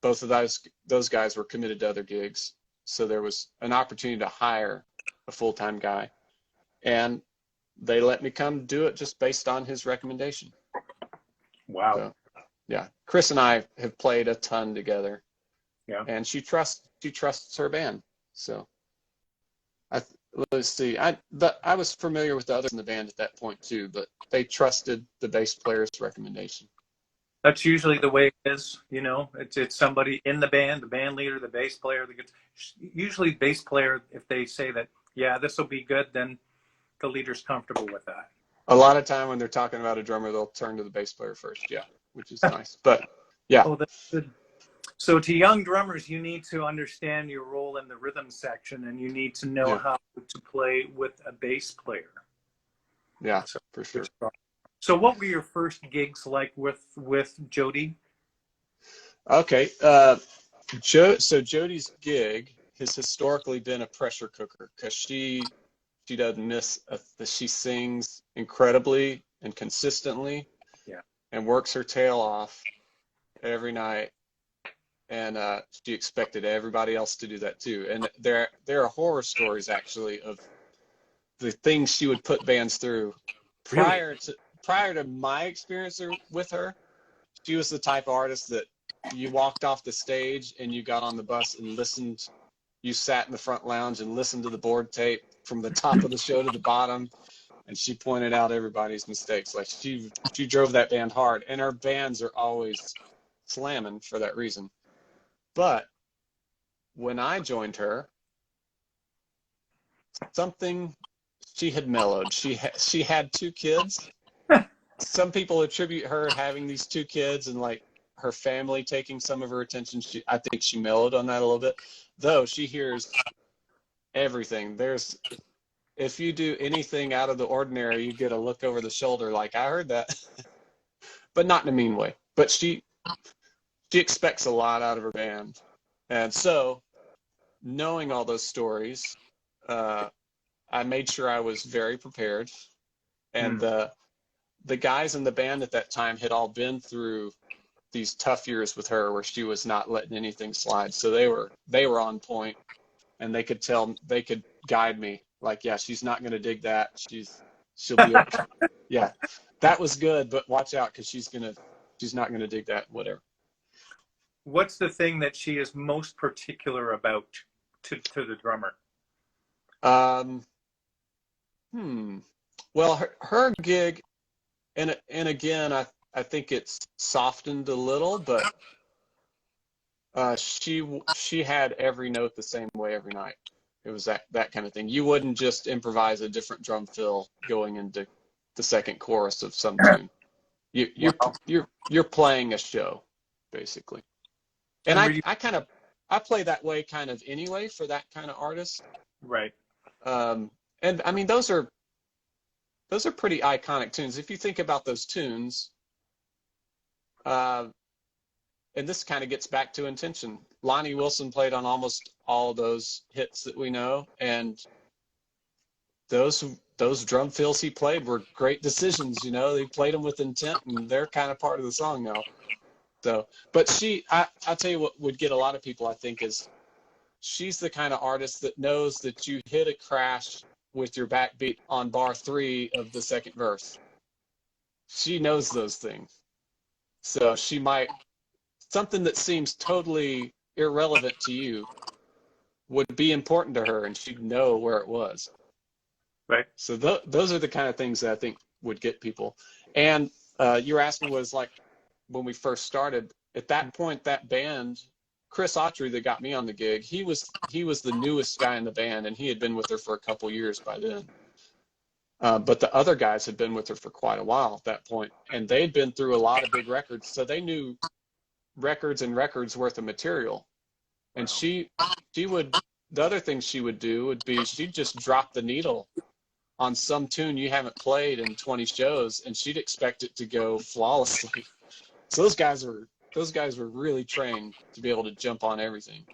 Both of those guys were committed to other gigs, so there was an opportunity to hire a full-time guy, and they let me come do it just based on his recommendation. Wow. So, yeah, Chris and I have played a ton together. Yeah. And she trusts her band. So, let's see. I was familiar with the others in the band at that point too, but they trusted the bass player's recommendation. That's usually the way it is. It's somebody in the band leader, the bass player. Usually bass player, if they say that, yeah, this will be good, then the leader's comfortable with that. A lot of time when they're talking about a drummer, they'll turn to the bass player first. Yeah, which is nice. But yeah. Oh, that's good. So to young drummers, you need to understand your role in the rhythm section, and you need to know how to play with a bass player. Yeah, for sure. So what were your first gigs like with Jo Dee? Okay. So Jo Dee's gig has historically been a pressure cooker because she doesn't miss. She sings incredibly and consistently, Yeah, and works her tail off every night. And she expected everybody else to do that too. And there are horror stories actually of the things she would put bands through. really? Prior to my experience with her, she was the type of artist that you walked off the stage and you got on the bus and listened. You sat in the front lounge and listened to the board tape from the top of the show to the bottom, and she pointed out everybody's mistakes. Like she drove that band hard, and her bands are always slamming for that reason. But when I joined her, she had mellowed. She had 2 kids. Some people attribute her having these 2 kids and like her family taking some of her attention, I think she mellowed on that a little bit. Though she hears everything. If you do anything out of the ordinary, you get a look over the shoulder like, I heard that, but not in a mean way. But she expects a lot out of her band. And so, knowing all those stories, I made sure I was very prepared. And the guys in the band at that time had all been through these tough years with her where she was not letting anything slide. So they were on point, and they could guide me like, yeah, she's not going to dig that. She'll be okay. Yeah, that was good, but watch out, because she's not going to dig that, whatever. What's the thing that she is most particular about to the drummer? Well, her gig, and again, I think it's softened a little, but she had every note the same way every night. It was that kind of thing. You wouldn't just improvise a different drum fill going into the second chorus of some tune. You're playing a show, basically. And I play that way kind of anyway for that kind of artist. Right. And I mean, those are pretty iconic tunes. If you think about those tunes, and this kind of gets back to intention. Lonnie Wilson played on almost all those hits that we know, and those drum fills he played were great decisions. You know, they played them with intent, and they're kind of part of the song now. So, but I'll tell you what would get a lot of people, I think, is she's the kind of artist that knows that you hit a crash with your backbeat on bar 3 of the second verse. She knows those things. So she might, something that seems totally irrelevant to you would be important to her, and she'd know where it was. Right. So those are the kind of things that I think would get people. And you were asking was like, when we first started, at that point, that band, Chris Autry that got me on the gig, he was the newest guy in the band, and he had been with her for a couple years by then. But the other guys had been with her for quite a while at that point, and they'd been through a lot of big records, so they knew records and records worth of material. And the other thing she would do would be she'd just drop the needle on some tune you haven't played in 20 shows, and she'd expect it to go flawlessly. So those guys were really trained to be able to jump on everything.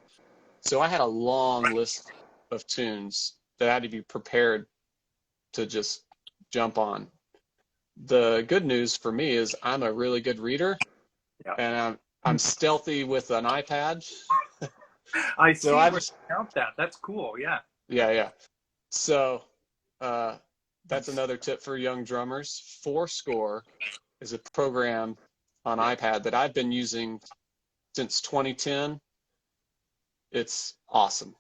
So I had a long list of tunes that I had to be prepared to just jump on. The good news for me is I'm a really good reader, and I'm stealthy with an iPad. I see. So I just count that. That's cool. Yeah. Yeah. So that's another tip for young drummers. Fourscore is a program on iPad that I've been using since 2010. It's awesome.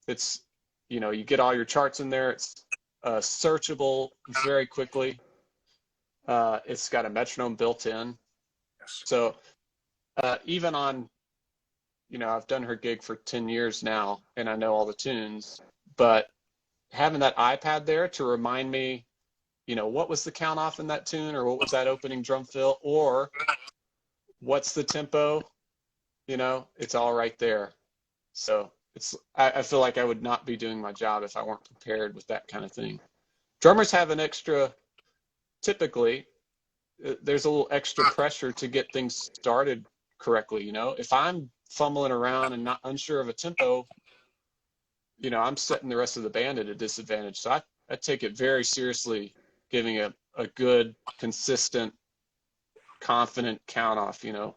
It's, you get all your charts in there. It's searchable very quickly. It's got a metronome built in. Yes. So even on, I've done her gig for 10 years now, and I know all the tunes, but having that iPad there to remind me, what was the count off in that tune, or what was that opening drum fill, or what's the tempo, it's all right there. So I feel like I would not be doing my job if I weren't prepared with that kind of thing. Drummers have an extra, typically, there's a little extra pressure to get things started correctly. If I'm fumbling around and not unsure of a tempo, I'm setting the rest of the band at a disadvantage. So I take it very seriously, giving a good, consistent, confident count off. Yeah.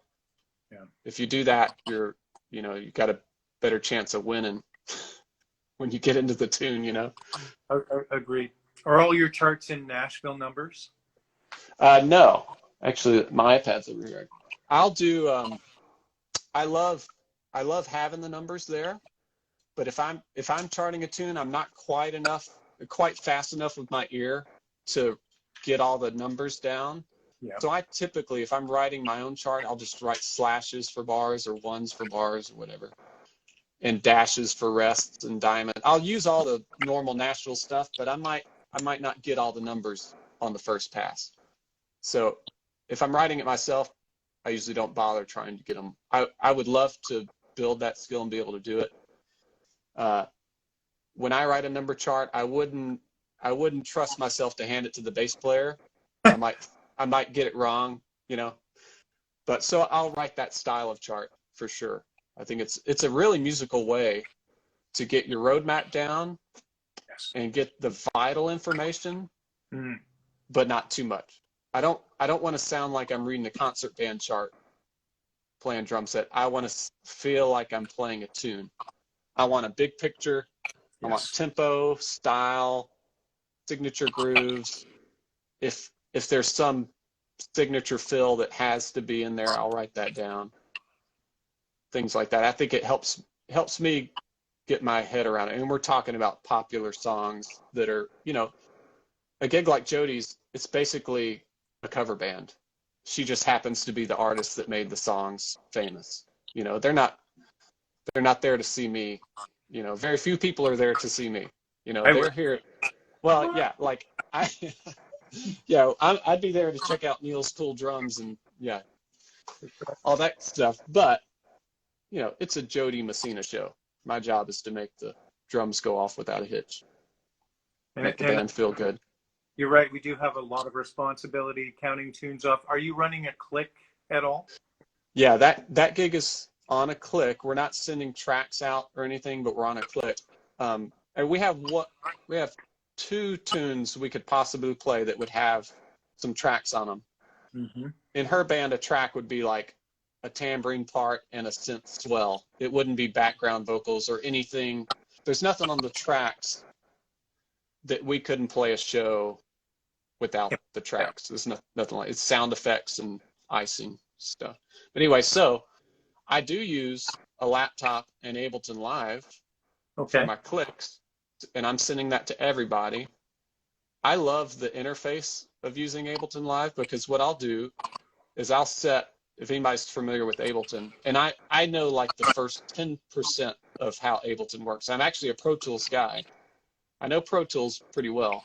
If you do that, you got a better chance of winning when you get into the tune. Agreed. Are all your charts in Nashville numbers? No, actually, my iPad's over here. I'll do. I love having the numbers there, but if I'm charting a tune, I'm not quite fast enough with my ear to get all the numbers down. Yeah. So I typically, if I'm writing my own chart, I'll just write slashes for bars or ones for bars or whatever, and dashes for rests and diamond. I'll use all the normal Nashville stuff, but I might not get all the numbers on the first pass. So if I'm writing it myself, I usually don't bother trying to get them. I would love to build that skill and be able to do it. When I write a number chart, I wouldn't trust myself to hand it to the bass player. I might get it wrong, you know. But so I'll write that style of chart for sure. I think it's a really musical way to get your roadmap down and get the vital information, but not too much. I don't want to sound like I'm reading a concert band chart playing drum set. I want to feel like I'm playing a tune. I want a big picture. I want tempo, style, signature grooves. If there's some signature fill that has to be in there, I'll write that down. Things like that. I think it helps me get my head around it. And we're talking about popular songs that are, you know, a gig like Jo Dee's, it's basically a cover band. She just happens to be the artist that made the songs famous. You know, they're not there to see me. You know, very few people are there to see me. You know, they're here. Well, yeah, like I'd be there to check out Neil's cool drums and all that stuff. But you know, it's a Jo Dee Messina show. My job is to make the drums go off without a hitch, make the band feel good. You're right. We do have a lot of responsibility counting tunes off. Are you running a click at all? Yeah, that gig is on a click. We're not sending tracks out or anything, but we're on a click. And we have 2 tunes we could possibly play that would have some tracks on them. Mm-hmm. In her band, a track would be like a tambourine part and a synth swell. It wouldn't be background vocals or anything. There's nothing on the tracks that we couldn't play a show without the tracks. There's nothing like it's sound effects and icing stuff. But anyway, so I do use a laptop and Ableton Live for my clicks, and I'm sending that to everybody. I love the interface of using Ableton Live because what I'll do is I'll set, if anybody's familiar with Ableton, and I know like the first 10% of how Ableton works. I'm actually a Pro Tools guy. I know Pro Tools pretty well,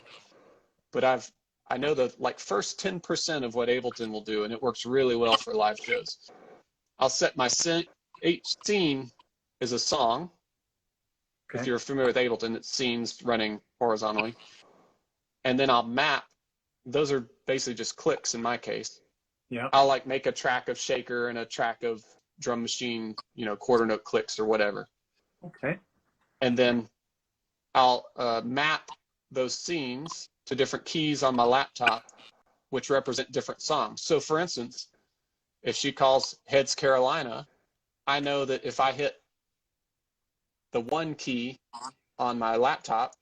but I know the like first 10% of what Ableton will do, and it works really well for live shows. I'll set my each scene is a song. Okay. If you're familiar with Ableton, it's scenes running horizontally. And then I'll map, those are basically just clicks in my case. Yeah. I'll like make a track of shaker and a track of drum machine, you know, quarter note clicks or whatever. Okay. And then I'll map those scenes to different keys on my laptop, which represent different songs. So for instance, if she calls Heads Carolina, I know that if I hit the 1 key on my laptop,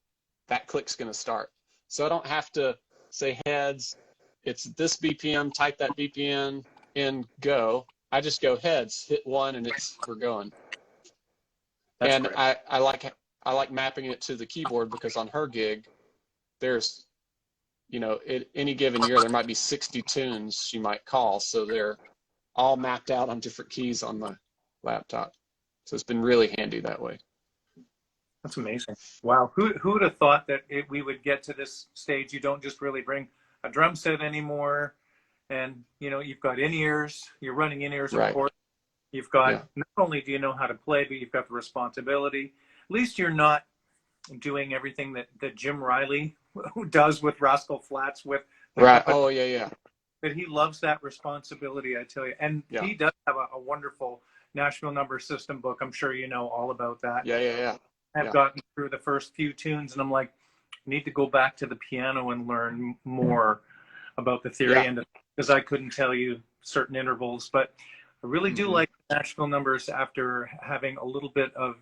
that click's going to start. So I don't have to say heads, it's this BPM, type that BPM in, go. I just go heads, hit 1, and we're going. That's and great. I like mapping it to the keyboard because on her gig, there's, you know, any given year there might be 60 tunes she might call, so they're all mapped out on different keys on my laptop. So it's been really handy that way. That's amazing. Wow. Who would have thought that we would get to this stage? You don't just really bring a drum set anymore, and you know you've got in-ears. You're running in-ears, right. Of course. You've got not only do you know how to play, but you've got the responsibility. At least you're not doing everything that Jim Riley does with Rascal Flatts with. Right. Oh yeah. But he loves that responsibility, I tell you, and he does have a wonderful Nashville number system book. I'm sure you know all about that. Yeah. I've gotten through the first few tunes, and I'm like, I need to go back to the piano and learn more about the theory, and because I couldn't tell you certain intervals. But I really do like Nashville numbers after having a little bit of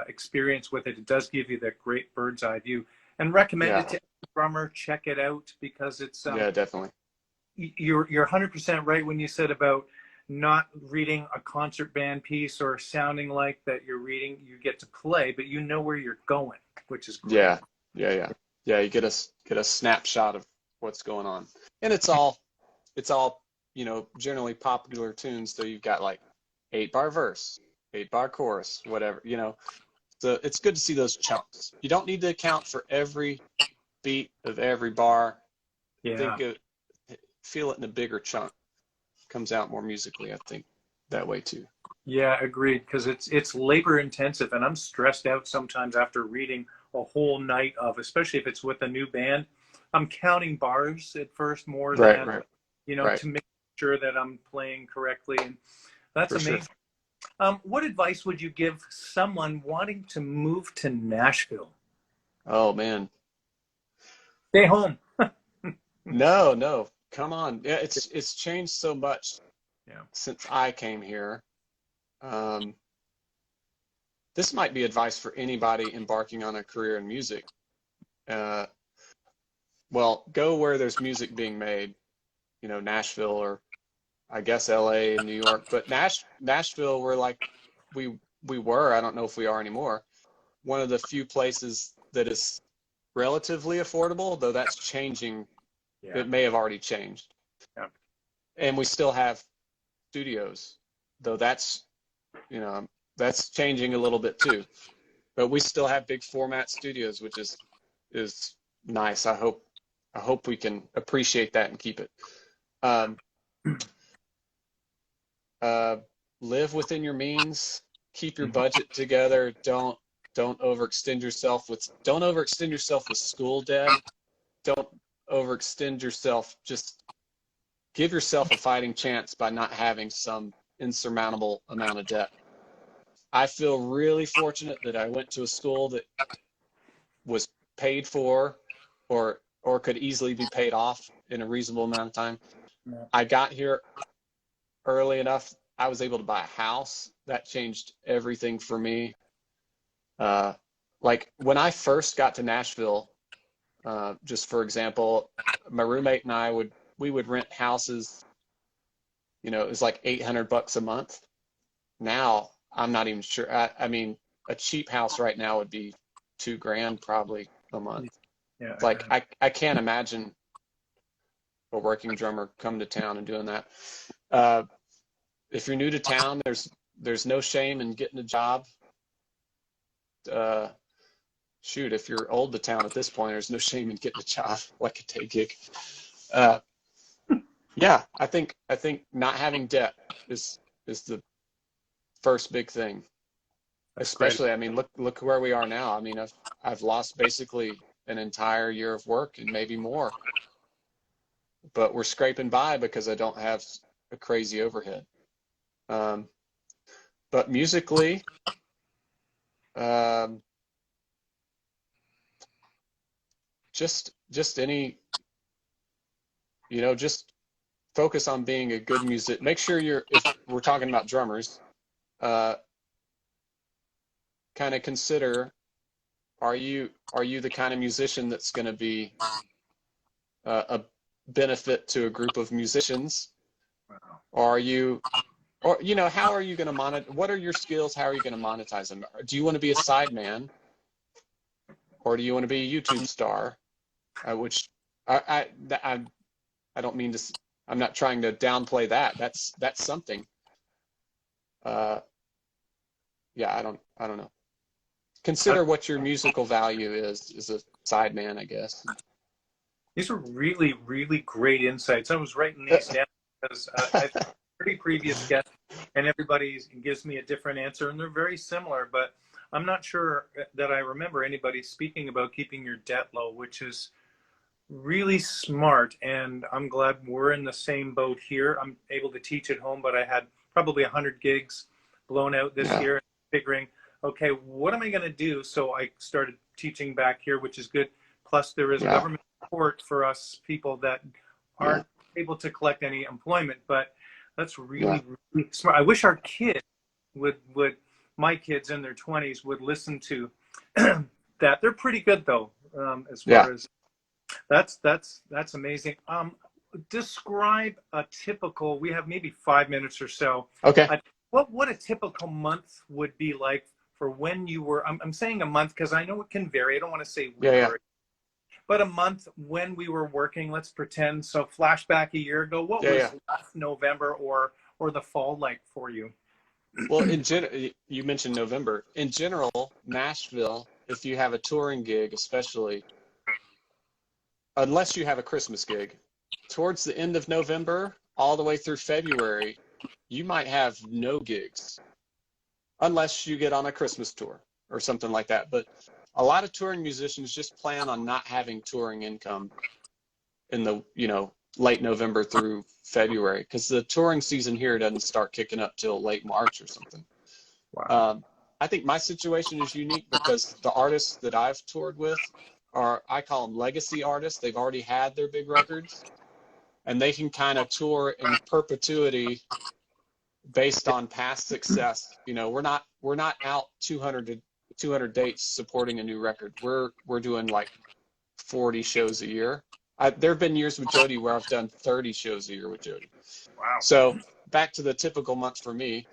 experience with it. It does give you that great bird's eye view, and recommend it to every drummer. Check it out because it's definitely. You're 100% right when you said about not reading a concert band piece or sounding like that you're reading. You get to play, but you know where you're going, which is great. Yeah. You get a snapshot of what's going on, and it's all you know, generally popular tunes. So you've got like 8-bar verse, 8-bar chorus, whatever, you know. So it's good to see those chunks. You don't need to account for every beat of every bar. Feel it in a bigger chunk. comes out more musically, I think, that way too. Yeah, agreed. Because it's labor intensive, and I'm stressed out sometimes after reading a whole night of, especially if it's with a new band. I'm counting bars at first more Right, than, right, right. to make sure that I'm playing correctly, and that's For sure. amazing. What advice would you give someone wanting to move to Nashville? Oh man. Stay home. No, no. Come on. Yeah, it's changed so much Yeah. since I came here. Um, this might be advice for anybody embarking on a career in music. Uh, well, go where there's music being made, Nashville or I guess LA and New York, but Nashville, we're like we were, I don't know if we are anymore, one of the few places that is relatively affordable, though that's changing. Yeah. It may have already changed. Yeah. And we still have studios, though that's changing a little bit too. But we still have big format studios, which is nice. I hope we can appreciate that and keep it. Um, Live within your means. Keep your budget together. Don't overextend yourself with school debt. Don't overextend yourself. Just give yourself a fighting chance by not having some insurmountable amount of debt. I feel really fortunate that I went to a school that was paid for or could easily be paid off in a reasonable amount of time. Yeah. I got here early enough. I was able to buy a house. That changed everything for me. Like when I first got to Nashville, just for example, my roommate and I would rent houses. It was like $800 a month. Now I'm not even sure. I mean, a cheap house right now would be $2,000 probably a month. Yeah. It's like I can't imagine a working drummer coming to town and doing that. If you're new to town, there's no shame in getting a job. Shoot, if you're old to town at this point, there's no shame in getting a job, like a day gig. Yeah, I think not having debt is the first big thing. That's Especially, great. I mean, look where we are now. I mean, I've lost basically an entire year of work and maybe more, but we're scraping by because I don't have a crazy overhead. But musically, just any, just focus on being a good music. Make sure if we're talking about drummers, kind of consider, are you the kind of musician that's going to be a benefit to a group of musicians? Wow. Or are you, or how are you going to monetize? What are your skills? How are you going to monetize them? Do you want to be a sideman, or do you want to be a YouTube star? Which I don't mean to. I'm not trying to downplay that. That's something. Yeah, I don't know. Consider what your musical value is as a sideman, I guess. These are really, really great insights. I was writing these down because I've had 30 previous guests, and everybody gives me a different answer, and they're very similar. But I'm not sure that I remember anybody speaking about keeping your debt low, which is really smart. And I'm glad we're in the same boat here. I'm able to teach at home, but I had probably 100 gigs blown out this year, figuring, okay, what am I going to do? So I started teaching back here, which is good. Plus, there is government support for us people that aren't able to collect any employment. But that's really, really smart. I wish our kids would my kids in their 20s would listen to that. They're pretty good though, as far as that's amazing. Describe a typical. We have maybe 5 minutes or so. Okay. What a typical month would be like for when you were. I'm saying a month because I know it can vary. I don't want to say week, but a month when we were working. Let's pretend. So flashback a year ago. What was last November or the fall like for you? Well, in general, you mentioned November. In general, Nashville, if you have a touring gig, especially, unless you have a Christmas gig, towards the end of November, all the way through February, you might have no gigs unless you get on a Christmas tour or something like that. But a lot of touring musicians just plan on not having touring income in the, late November through February, because the touring season here doesn't start kicking up till late March or something. Wow. I think my situation is unique because the artists that I've toured with I call them legacy artists. They've already had their big records, and they can kind of tour in perpetuity based on past success. We're not out 200 dates supporting a new record. We're doing like 40 shows a year. There have been years with Jo Dee where I've done 30 shows a year with Jo Dee. Wow. So back to the typical month for me.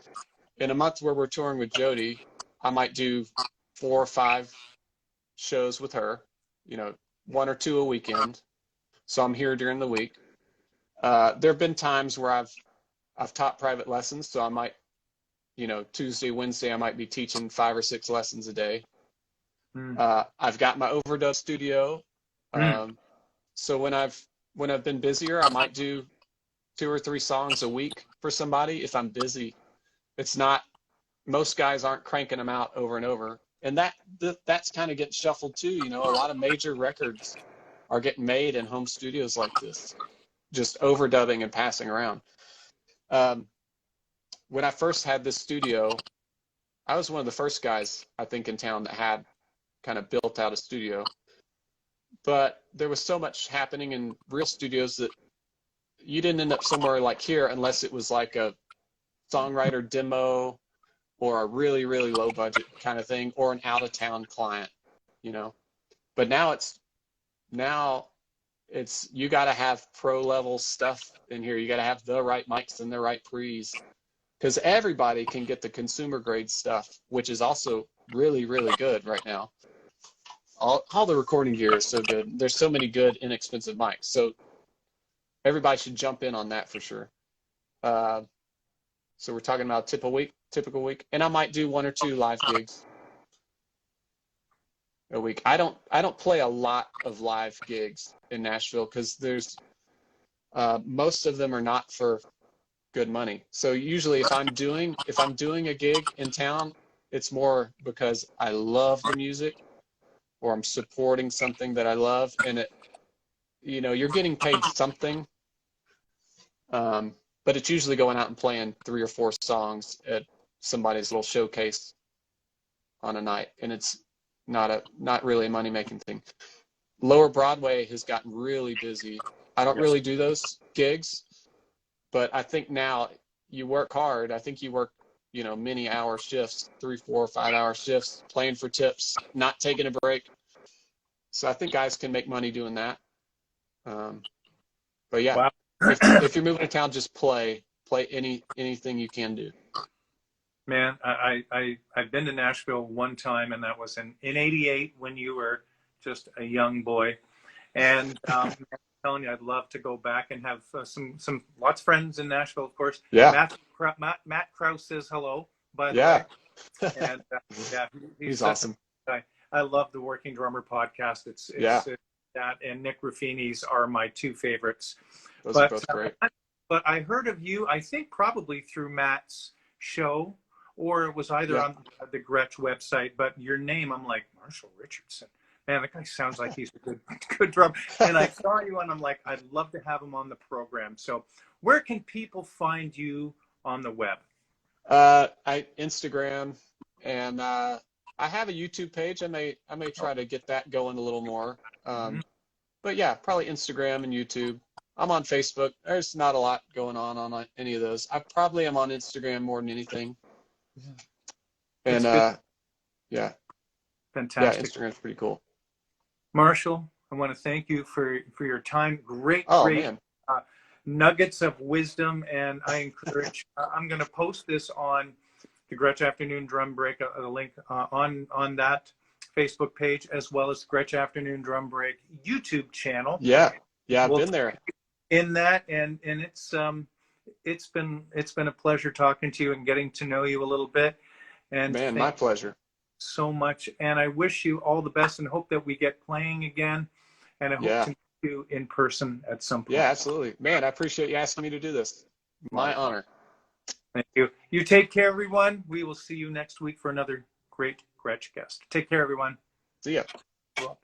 In a month where we're touring with Jo Dee, I might do 4 or 5 shows with her, 1 or 2 a weekend. So I'm here during the week. There have been times where I've taught private lessons, so I might, Tuesday, Wednesday, I might be teaching 5 or 6 lessons a day. I've got my overdub studio. So when I've been busier, I might do 2 or 3 songs a week for somebody if I'm busy. It's not, most guys aren't cranking them out over and over. And that's kind of getting shuffled too. A lot of major records are getting made in home studios like this, just overdubbing and passing around. When I first had this studio, I was one of the first guys, I think, in town that had kind of built out a studio. But there was so much happening in real studios that you didn't end up somewhere like here unless it was like a songwriter demo or a really, really low budget kind of thing, or an out of town client, But now it's you got to have pro level stuff in here. You got to have the right mics and the right pre's, because everybody can get the consumer grade stuff, which is also really, really good right now. All the recording gear is so good. There's so many good, inexpensive mics. So everybody should jump in on that for sure. So we're talking about typical week, and I might do 1 or 2 live gigs a week. I don't play a lot of live gigs in Nashville because there's most of them are not for good money. So usually if I'm doing a gig in town, it's more because I love the music or I'm supporting something that I love, and you're getting paid something. But it's usually going out and playing 3 or 4 songs at somebody's little showcase on a night, and it's not really a money-making thing. Lower Broadway has gotten really busy. I don't really do those gigs, but I think now you work hard. I think you work, many hour shifts, 3, 4, 5-hour shifts, playing for tips, not taking a break. So I think guys can make money doing that. But yeah. Wow. If you're moving to town, just play anything you can do. Man, I've been to Nashville one time, and that was in '88 when you were just a young boy. And I'm telling you, I'd love to go back and have some lots of friends in Nashville, of course. Yeah. Matt Krause says hello, by the Yeah. way. And yeah, He's awesome. I love the Working Drummer podcast. It's that and Nick Ruffini's are my 2 favorites. Those are both great. But I heard of you, I think probably through Matt's show, or it was either on the Gretsch website, but your name, I'm like, Marshall Richardson. Man, that guy sounds like he's a good drummer. And I saw you, and I'm like, I'd love to have him on the program. So where can people find you on the web? Instagram, and I have a YouTube page. I may try to get that going a little more. But yeah, probably Instagram and YouTube. I'm on Facebook. There's not a lot going on any of those. I probably am on Instagram more than anything. And yeah. Fantastic. Yeah, Instagram's pretty cool. Marshall, I want to thank you for your time. Great nuggets of wisdom, and I encourage. I'm going to post this on the Gretsch Afternoon Drum Break, a link on that Facebook page, as well as Gretsch Afternoon Drum Break YouTube channel. Yeah, I've been there. In that, and it's been a pleasure talking to you and getting to know you a little bit. And man, my pleasure. So much, and I wish you all the best, and hope that we get playing again. And I hope to you in person at some Yeah, point. absolutely. Man, I appreciate you asking me to do this. My honor. Thank you. You take care, everyone. We will see you next week for another great Gretsch guest. Take care, everyone. See ya. You're welcome.